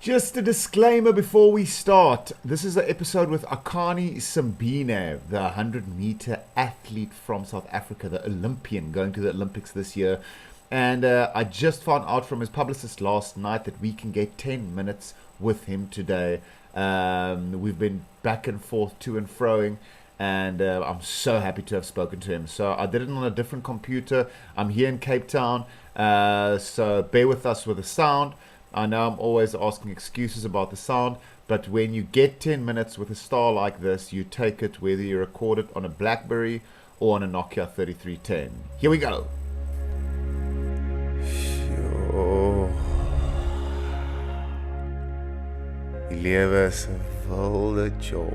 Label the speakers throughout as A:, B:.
A: Just a disclaimer before we start. This is an episode with AKANI SIMBINE, the 100-meter athlete from South Africa, the Olympian, going to the Olympics this year. And I just found out from his publicist last night that we can get 10 minutes with him today. We've been back and forth, to and froing, and I'm so happy to have spoken to him. So I did it on a different computer. I'm here in Cape Town, so bear with us with the sound. I know I'm always asking excuses about the sound, but when you get 10 minutes with a star like this, you take it whether you record it on a BlackBerry or on a Nokia 3310. Here we go.
B: Sjoe. Die lewe is 'n wilde jol.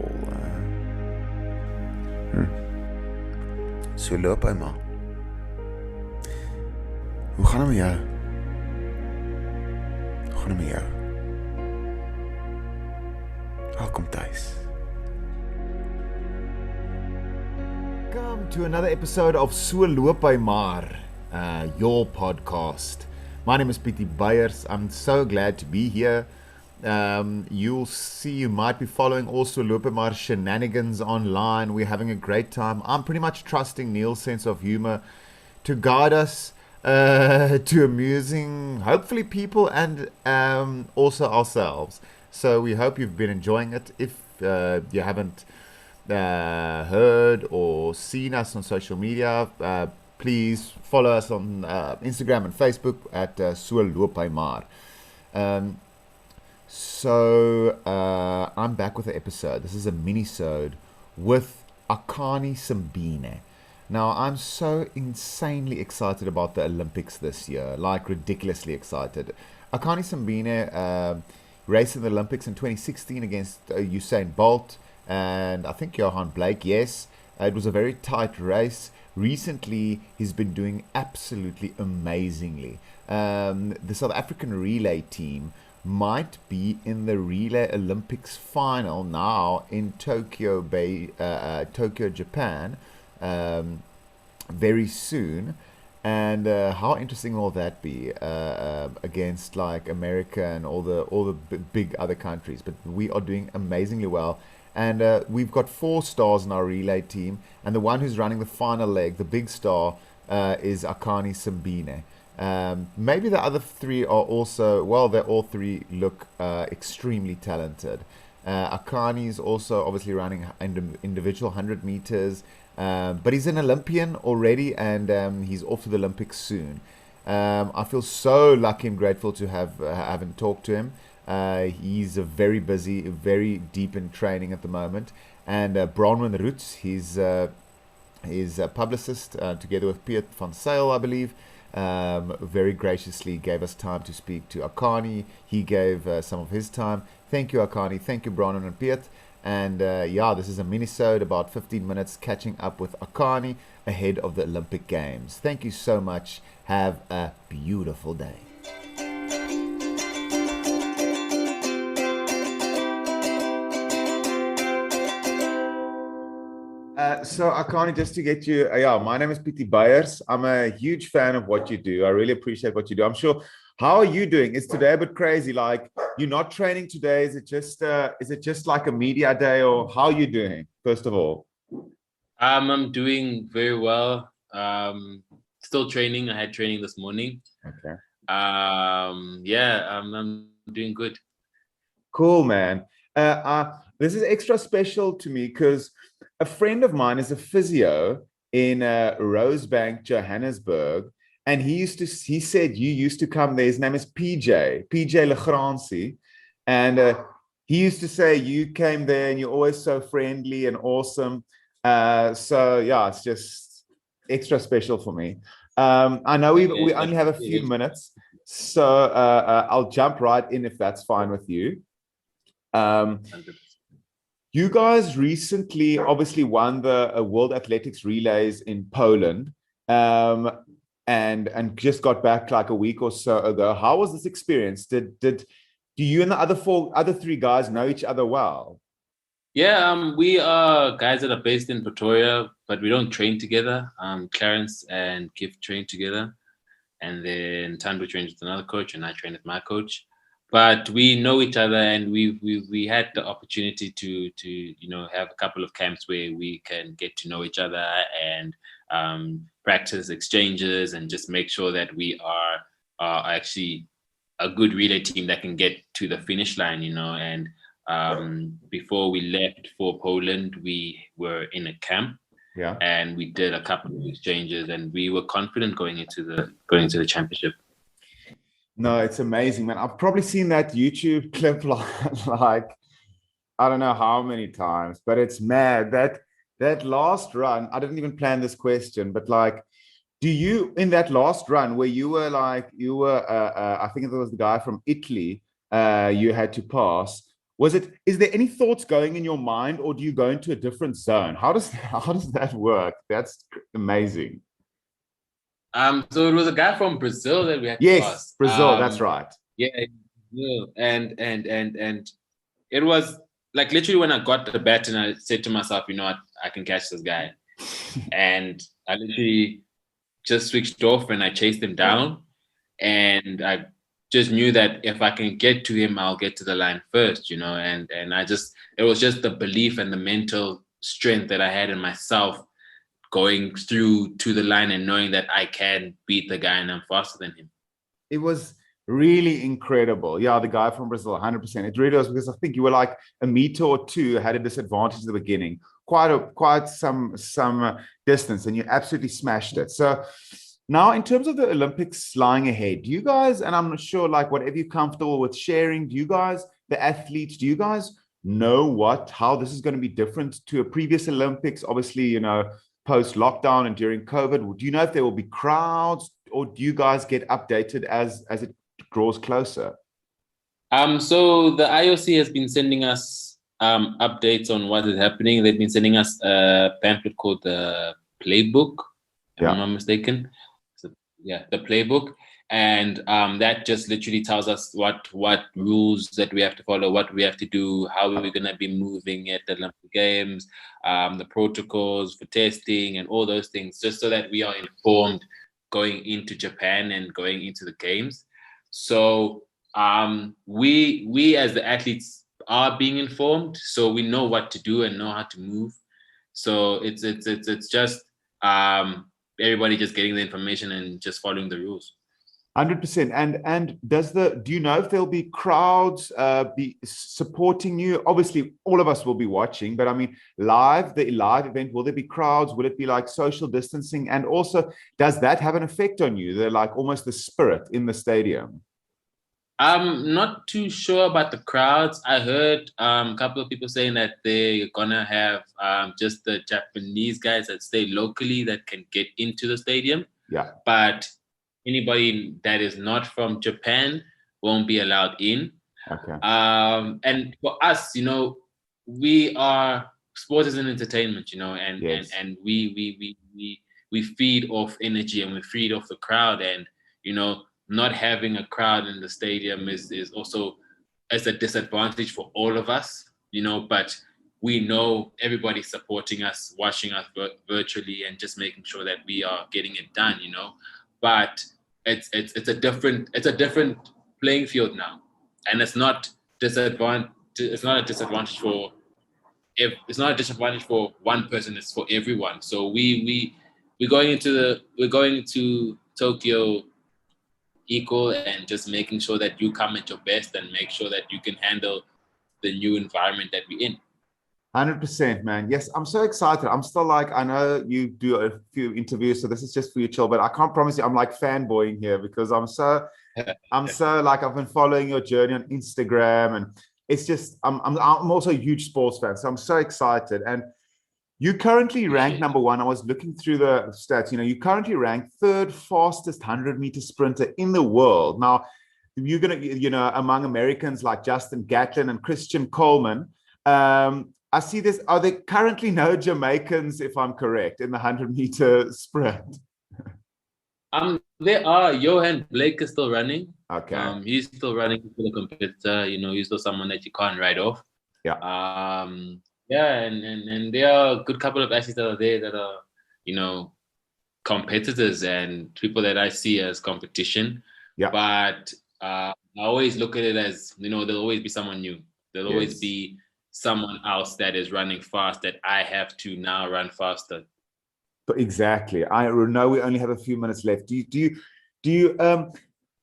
B: So loop hy maar. Hoe gaan dit met jou? Hoe gaan dit met jou? Welkom thuis.
A: Welcome to another episode of So Loop Hy Maar, your podcast. My name is Peet. I'm so glad to be here. You'll see, you might be following also Loop Hy Maar shenanigans online. We're having a great time. I'm pretty much trusting Neil's sense of humor to guide us to amusing, hopefully, people and also ourselves. So we hope you've been enjoying it. If you haven't heard or seen us on social media, please follow us on Instagram and Facebook at So Loop Hy Maar. So I'm back with an episode. This is a mini-sode with AKANI SIMBINE. Now, I'm so insanely excited about the Olympics this year, like ridiculously excited. AKANI SIMBINE raced in the Olympics in 2016 against Usain Bolt and I think Johan Blake, yes. It was a very tight race. Recently, he's been doing absolutely amazingly. The South African relay team might be in the Relay Olympics final now in Tokyo, Japan, very soon. And how interesting will that be against like America and all the big other countries? But we are doing amazingly well. And we've got 4 stars in our relay team, and the one who's running the final leg, the big star, is AKANI SIMBINE. Maybe the other 3 are also, well, they all 3 look extremely talented. AKANI is also obviously running individual 100 meters, but he's an Olympian already, and he's off to the Olympics soon. I feel so lucky and grateful to haven't talked to him. He's very busy, very deep in training at the moment. And Bronwyn Roets, his publicist, together with Peet van Sail, I believe, very graciously gave us time to speak to AKANI. He gave some of his time. Thank you, AKANI. Thank you, Bronwyn and Peet. And yeah, this is a mini-sode, about 15 minutes, catching up with AKANI ahead of the Olympic Games. Thank you so much. Have a beautiful day. So AKANI, just to get you, my name is Peet. I'm a huge fan of what you do. I really appreciate what you do. I'm sure. How are you doing? Is today a bit crazy? Like, you're not training today? Is it just like a media day, or how are you doing? First of all,
C: I'm doing very well. Still training. I had training this morning.
A: Okay.
C: I'm doing good.
A: Cool, man. This is extra special to me because a friend of mine is a physio in Rosebank, Johannesburg, and he said you used to come there. His name is PJ Legrandsie, and he used to say you came there and you're always so friendly and awesome. So yeah, it's just extra special for me. I know we only have a few minutes, so I'll jump right in if that's fine with you. You guys recently obviously won the World Athletics Relays in Poland, and just got back like a week or so ago. How was this experience? Do you and the other 3 guys know each other well?
C: Yeah, we are guys that are based in Pretoria, but we don't train together. Clarence and Gift train together, and then Tando trains with another coach, and I train with my coach. but we know each other, and we had the opportunity to have a couple of camps where we can get to know each other and practice exchanges and just make sure that we are actually a good relay team that can get to the finish line, and before we left for Poland, we were in a camp.
A: Yeah.
C: And we did a couple of exchanges, and we were confident going into the championship.
A: No, it's amazing, man. I've probably seen that YouTube clip like I don't know how many times, but it's mad that last run. I didn't even plan this question, but like, do you in that last run where you were I think it was the guy from Italy you had to pass. Is there any thoughts going in your mind, or do you go into a different zone? How does that work? That's amazing.
C: So it was a guy from Brazil that we had to
A: Yes,
C: pass.
A: Brazil, that's right.
C: Yeah, and it was like literally when I got the bat and I said to myself, you know what, I can catch this guy. And I literally just switched off and I chased him down, and I just knew that if I can get to him, I'll get to the line first, and it was just the belief and the mental strength that I had in myself going through to the line and knowing that I can beat the guy and I'm faster than him.
A: It was really incredible. Yeah, the guy from Brazil, 100%. It really was, because I think you were like a meter or two had a disadvantage at the beginning, quite some distance, and you absolutely smashed it. So now, in terms of the Olympics lying ahead, do you guys, and I'm not sure, like whatever you're comfortable with sharing, do you guys, the athletes, do you guys know how this is going to be different to a previous Olympics? Obviously, post lockdown and during COVID. Do you know if there will be crowds, or do you guys get updated as it draws closer?
C: So the IOC has been sending us updates on what is happening. They've been sending us a pamphlet called the Playbook, if I'm not mistaken. Yeah, the Playbook, and that just literally tells us what rules that we have to follow, what we have to do, how we're going to be moving at the Olympic Games, the protocols for testing and all those things, just so that we are informed going into Japan and going into the games. So we as the athletes are being informed, so we know what to do and know how to move. So it's just everybody just getting the information and just following the rules.
A: 100%. And do you know if there'll be crowds be supporting you? Obviously, all of us will be watching, but I mean, the live event, will there be crowds? Will it be like social distancing? And also, does that have an effect on you? They're like almost the spirit in the stadium.
C: I'm not too sure about the crowds. I heard a couple of people saying that they're gonna have just the Japanese guys that stay locally that can get into the stadium.
A: Yeah.
C: But anybody that is not from Japan won't be allowed in.
A: Okay.
C: And for us, we are sports is an entertainment, and
A: yes.
C: and we feed off energy and we feed off the crowd, and not having a crowd in the stadium is also as a disadvantage for all of us, but we know everybody's supporting us, watching us virtually, and just making sure that we are getting it done, but it's a different playing field now, and it's not a disadvantage for one person, it's for everyone. So we're going to Tokyo equal, and just making sure that you come at your best and make sure that you can handle the new environment that we're in.
A: 100%, man. Yes, I'm so excited. I'm still like, I know you do a few interviews, so this is just for you, chill, but I can't promise you I'm like fanboying here, because I'm so like, I've been following your journey on Instagram, and it's just, I'm also a huge sports fan, so I'm so excited. And you currently rank number one. I was looking through the stats. You currently rank third fastest 100-meter sprinter in the world. Now, you're going to, among Americans like Justin Gatlin and Christian Coleman. I see this. Are there currently no Jamaicans, if I'm correct, in the 100-meter sprint?
C: There are. Johan Blake is still running.
A: Okay.
C: He's still running. He's still a competitor. He's still someone that you can't write off.
A: Yeah.
C: Yeah, and there are a good couple of athletes that are there that are, competitors and people that I see as competition.
A: Yeah.
C: But I always look at it as, there'll always be someone new. There'll always
A: Yes.
C: be someone else that is running fast that I have to now run faster.
A: Exactly. I know we only have a few minutes left.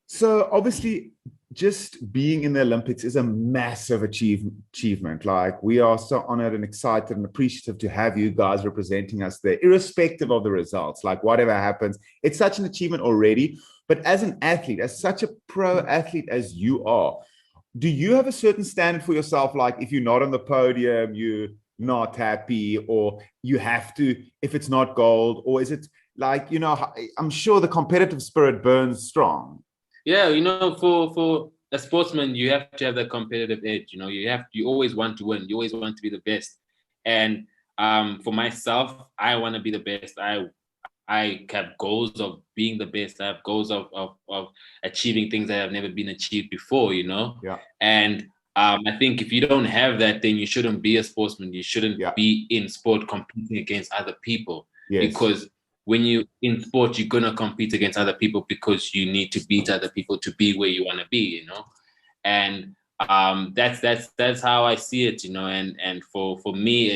A: So obviously just being in the Olympics is a massive achievement. Like, we are so honored and excited and appreciative to have you guys representing us there, irrespective of the results, like whatever happens. It's such an achievement already. But as an athlete, as such a pro athlete as you are, do you have a certain standard for yourself? Like, if you're not on the podium, you're not happy, or you have to, if it's not gold, or is it like, I'm sure the competitive spirit burns strong.
C: Yeah, for a sportsman, you have to have that competitive edge. You always want to win. You always want to be the best. And for myself, I want to be the best. I have goals of being the best. I have goals of achieving things that have never been achieved before,
A: Yeah.
C: And I think if you don't have that, then you shouldn't be a sportsman. You shouldn't be in sport competing against other people.
A: Yes.
C: Because when you in sport, you're gonna compete against other people because you need to beat other people to be where you want to be, And that's how I see it, And for me,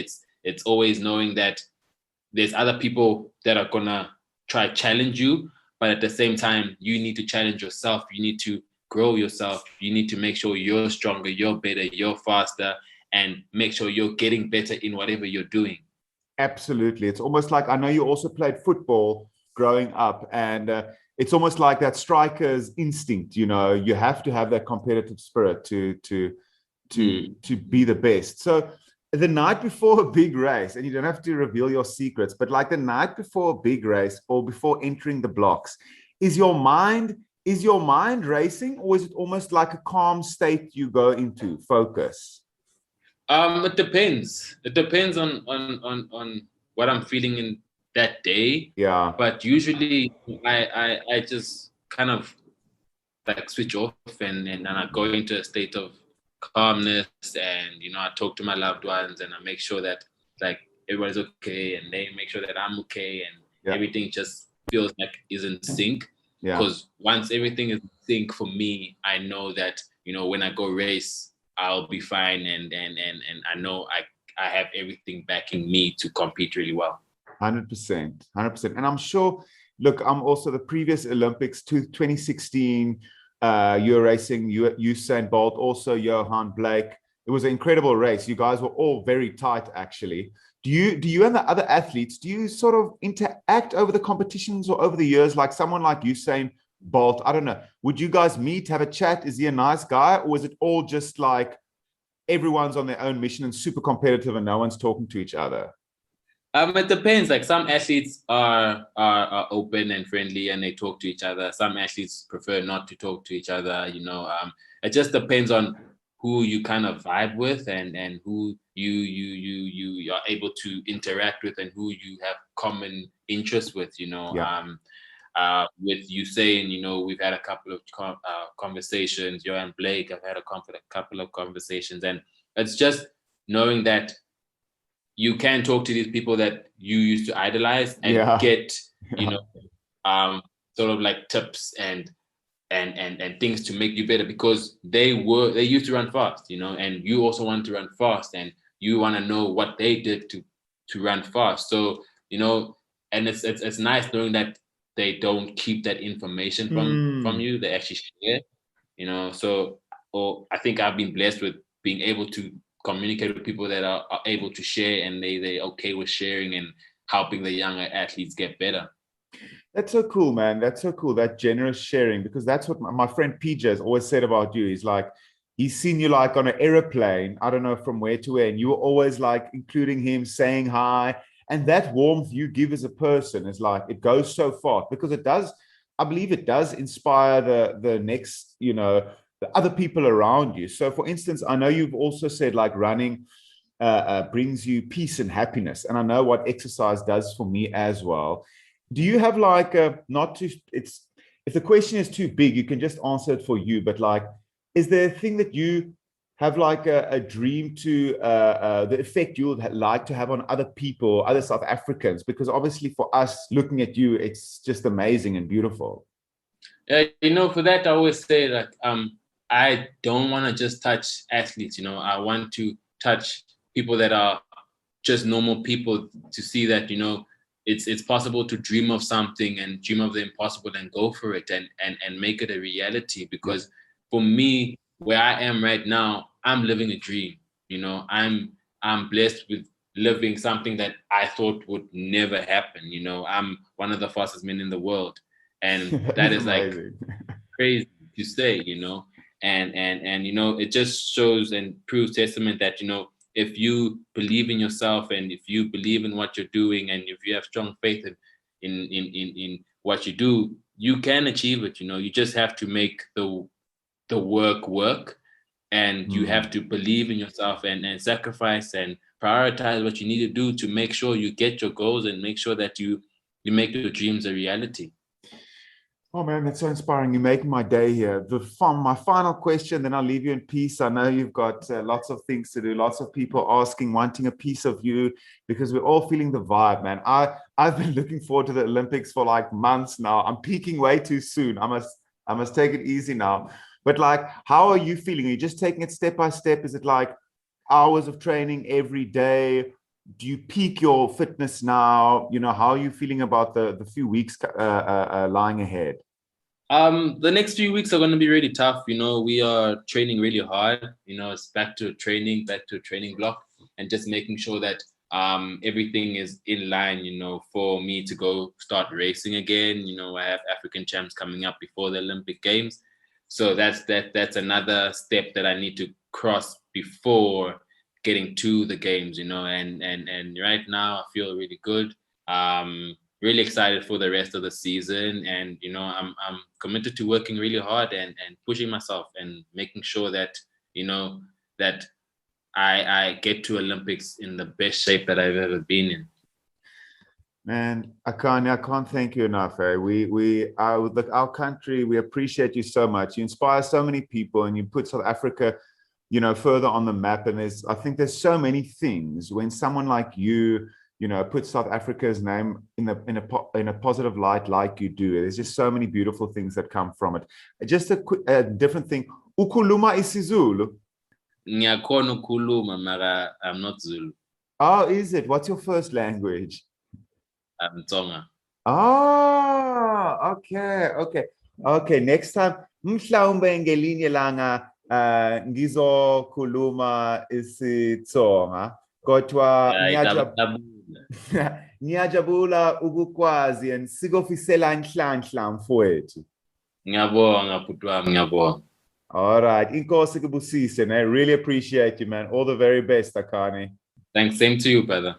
C: it's always knowing that there's other people that are gonna try challenge you, but at the same time, you need to challenge yourself. You need to grow yourself. You need to make sure you're stronger, you're better, you're faster, and make sure you're getting better in whatever you're doing.
A: Absolutely. It's almost like, I know you also played football growing up, and it's almost like that striker's instinct. You have to have that competitive spirit to be the best. So the night before a big race, and you don't have to reveal your secrets, but like the night before a big race or before entering the blocks, is your mind racing, or is it almost like a calm state you go into, focus?
C: It depends. It depends on what I'm feeling in that day.
A: Yeah.
C: But usually I just kind of like switch off and I go into a state of calmness, and I talk to my loved ones, and I make sure that like everybody's okay, and they make sure that I'm okay, and everything just feels like is in sync. Because once everything is in sync for me, I know that when I go race, I'll be fine, and I know I have everything backing me to compete really well.
A: 100%. And I'm sure, look, I'm also the previous Olympics 2016. You were racing Usain Bolt, also Johan Blake. It was an incredible race. You guys were all very tight, actually. Do you and the other athletes, do you sort of interact over the competitions or over the years? Like someone like Usain Bolt, I don't know. Would you guys meet, have a chat? Is he a nice guy, or is it all just like everyone's on their own mission and super competitive and no one's talking to each other?
C: It depends. Like some athletes are open and friendly and they talk to each other. Some athletes prefer not to talk to each other. It just depends on who you kind of vibe with and who you are able to interact with and who you have common interests with. With Usain, we've had a couple of conversations. Johan Blake, I've had a couple of conversations, and it's just knowing that you can talk to these people that you used to idolize and get, sort of like tips and things to make you better, because they used to run fast, and you also want to run fast, and you want to know what they did to run fast. So, and it's nice knowing that they don't keep that information from you. They actually share, so, I think I've been blessed with being able to communicate with people that are able to share, and they're okay with sharing and helping the younger athletes get better.
A: That's so cool, man. That's so cool, that generous sharing, because that's what my friend PJ has always said about you. He's like, he's seen you like on an airplane, I don't know from where to where, and you were always like including him, saying hi. And that warmth you give as a person is like, it goes so far, because it does, I believe it does inspire the next, the other people around you. So for instance, I know you've also said like running brings you peace and happiness. And I know what exercise does for me as well. Do you have like if the question is too big, you can just answer it for you, but like, is there a thing that you have like a dream to the effect you would like to have on other people, other South Africans? Because obviously for us looking at you, it's just amazing and beautiful.
C: For that, I always say that I don't want to just touch athletes, I want to touch people that are just normal people to see that, it's possible to dream of something and dream of the impossible and go for it and make it a reality. Because for me, where I am right now, I'm living a dream. I'm blessed with living something that I thought would never happen. I'm one of the fastest men in the world. And that is like crazy to say, and it just shows and proves testament that, if you believe in yourself and if you believe in what you're doing and if you have strong faith in what you do, you can achieve it. You just have to make the work, and you have to believe in yourself and sacrifice and prioritize what you need to do to make sure you get your goals and make sure that you make your dreams a reality.
A: Oh man, that's so inspiring. You're making my day here. My final question, then I'll leave you in peace. I know you've got lots of things to do, lots of people asking, wanting a piece of you, because we're all feeling the vibe, man. I've been looking forward to the Olympics for like months now. I'm peaking way too soon. I must take it easy now. But like, how are you feeling? Are you just taking it step by step? Is it like hours of training every day? Do you peak your fitness now? How are you feeling about the few weeks lying ahead?
C: The next few weeks are going to be really tough. We are training really hard. It's back to a training block, and just making sure that everything is in line, for me to go start racing again. I have African champs coming up before the Olympic Games. So that's another step that I need to cross before getting to the games, and right now I feel really good. Really excited for the rest of the season, and I'm committed to working really hard and pushing myself and making sure that that I get to Olympics in the best shape that I've ever been in.
A: Man, Akani, I can't thank you enough. Our country, we appreciate you so much. You inspire so many people, and you put South Africa, further on the map. And I think there's so many things when someone like you, puts South Africa's name in a positive light, like you do. There's just so many beautiful things that come from it. Just a different thing. Ukuluma isiZulu.
C: Ngiyakhona ukuluma, mara I'm not Zulu.
A: Oh, is it? What's your first language?
C: I'm Tsonga.
A: Oh, okay. Next time, mhlawumbe ngelinye langa ngizokhuluma isiTsonga. Kodwa ngiyajabula ukukwazi and sikofisela inhlanhla mfowethu.
C: Ngiyabonga bhuti wami, ngiyabonga.
A: All right, inkosi kubusise, and I really appreciate you, man. All the very best, Akani.
C: Thanks, same to you, brother.